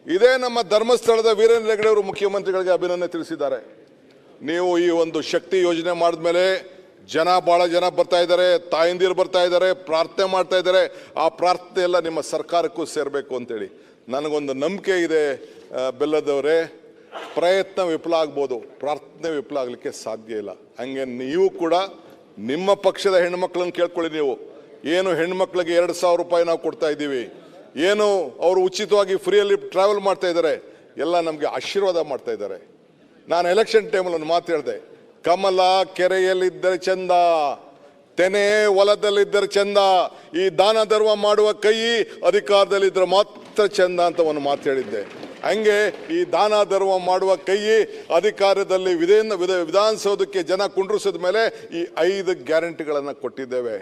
ಇದೇ ನಮ್ಮ ಧರ್ಮಸ್ಥಳದ ವೀರೇಂದ್ರ ಹೆಗ್ಗಡೆ ಅವರು ಮುಖ್ಯಮಂತ್ರಿಗಳಿಗೆ ಅಭಿನಂದನೆ ತಿಳಿಸಿದ್ದಾರೆ. ನೀವು ಈ ಒಂದು ಶಕ್ತಿ ಯೋಜನೆ ಮಾಡಿದ್ಮೇಲೆ ಬಹಳ ಜನ ಬರ್ತಾ ಇದ್ದಾರೆ, ತಾಯಂದಿರು ಬರ್ತಾ ಇದ್ದಾರೆ, ಪ್ರಾರ್ಥನೆ ಮಾಡ್ತಾ ಇದ್ದಾರೆ. ಆ ಪ್ರಾರ್ಥನೆ ಎಲ್ಲ ನಿಮ್ಮ ಸರ್ಕಾರಕ್ಕೂ ಸೇರಬೇಕು ಅಂತೇಳಿ ನನಗೊಂದು ನಂಬಿಕೆ ಇದೆ. ಬೆಲ್ಲದವರೇ, ಪ್ರಯತ್ನ ವಿಫಲ ಆಗ್ಬೋದು, ಪ್ರಾರ್ಥನೆ ವಿಫಲ ಆಗಲಿಕ್ಕೆ ಸಾಧ್ಯ ಇಲ್ಲ. ಹಂಗೆ ನೀವು ಕೂಡ ನಿಮ್ಮ ಪಕ್ಷದ ಹೆಣ್ಮಕ್ಳನ್ನು ಕೇಳ್ಕೊಳ್ಳಿ. ನೀವು ಏನು ಹೆಣ್ಮಕ್ಳಿಗೆ 2,000 ರೂಪಾಯಿ ನಾವು ಕೊಡ್ತಾ ಇದ್ದೀವಿ, ಏನು ಅವರು ಉಚಿತವಾಗಿ ಫ್ರೀಯಲ್ಲಿ ಟ್ರಾವೆಲ್ ಮಾಡ್ತಾ ಇದ್ದಾರೆ, ಎಲ್ಲ ನಮಗೆ ಆಶೀರ್ವಾದ ಮಾಡ್ತಾ ಇದ್ದಾರೆ. ನಾನು ಎಲೆಕ್ಷನ್ ಟೈಮಲ್ಲಿ ಒಂದು ಮಾತು ಹೇಳಿದೆ, ಕಮಲ ಕೆರೆಯಲ್ಲಿದ್ದರೆ ಚಂದ, ತೆನೆ ಹೊಲದಲ್ಲಿದ್ದರೆ ಚಂದ, ಈ ದಾನ ಧರ್ಮ ಮಾಡುವ ಕೈ ಅಧಿಕಾರದಲ್ಲಿದ್ದರೆ ಮಾತ್ರ ಚಂದ ಅಂತ ಒಂದು ಮಾತು ಹೇಳಿದ್ದೆ. ಹಂಗೆ ಈ ದಾನ ಧರ್ಮ ಮಾಡುವ ಕೈ ಅಧಿಕಾರದಲ್ಲಿ ವಿಧಾನಸೌಧಕ್ಕೆ ಜನ ಕುಂಡ್ರಿಸಿದ ಮೇಲೆ ಈ 5 ಗ್ಯಾರಂಟಿಗಳನ್ನು ಕೊಟ್ಟಿದ್ದೇವೆ.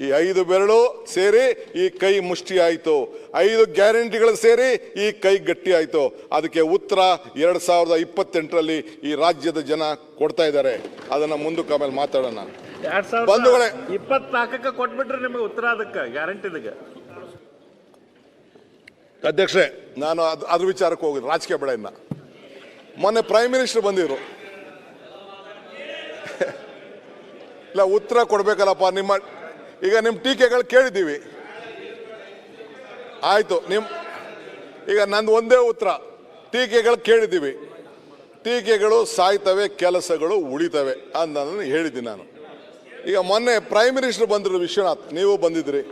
ಈ 5 ಬೆರಳು ಸೇರಿ ಈ ಕೈ ಮುಷ್ಟಿ ಆಯಿತು, 5 ಗ್ಯಾರಂಟಿಗಳು ಸೇರಿ ಈ ಕೈ ಗಟ್ಟಿ ಆಯಿತು. ಅದಕ್ಕೆ ಉತ್ತರ 2028ರಲ್ಲಿ ಈ ರಾಜ್ಯದ ಜನ ಕೊಡ್ತಾ ಇದ್ದಾರೆ. ಅದನ್ನು ಮುಂದಕ್ಕೆ ಆಮೇಲೆ ಮಾತಾಡೋಣ. 2024ಕ್ಕೆ ಕೊಟ್ಬಿಟ್ರೆ ನಿಮಗೆ ಉತ್ತರ ಅದಕ್ಕೆ ಗ್ಯಾರಂಟಿದಿಗೆ. ಅಧ್ಯಕ್ಷರೇ, ನಾನು ಅದ್ರ ವಿಚಾರಕ್ಕೆ ಹೋಗಿದ್ದು ರಾಜಕೀಯ ಬೇಡ. ಇನ್ನ ಮೊನ್ನೆ ಪ್ರೈಮ್ ಮಿನಿಸ್ಟರ್ ಬಂದಿದ್ರು. ಇಲ್ಲ, ಉತ್ತರ ಕೊಡ್ಬೇಕಲ್ಲಪ್ಪ. ಈಗ ನಿಮ್ಮ ಟೀಕೆಗಳು ಕೇಳಿದ್ದೀವಿ, ಆಯ್ತು. ಈಗ ನಂದು ಒಂದೇ ಉತ್ತರ, ಟೀಕೆಗಳು ಕೇಳಿದ್ದೀವಿ. ಟೀಕೆಗಳು ಸಾಯ್ತವೆ, ಕೆಲಸಗಳು ಉಳಿತವೆ ಅಂತ ಹೇಳಿದ್ದೀನಿ ನಾನು. ಈಗ ಮೊನ್ನೆ ಪ್ರೈಮ್ ಮಿನಿಸ್ಟರ್ ಬಂದಿರೋ ವಿಶ್ವನಾಥ್, ನೀವು ಬಂದಿದ್ರಿ.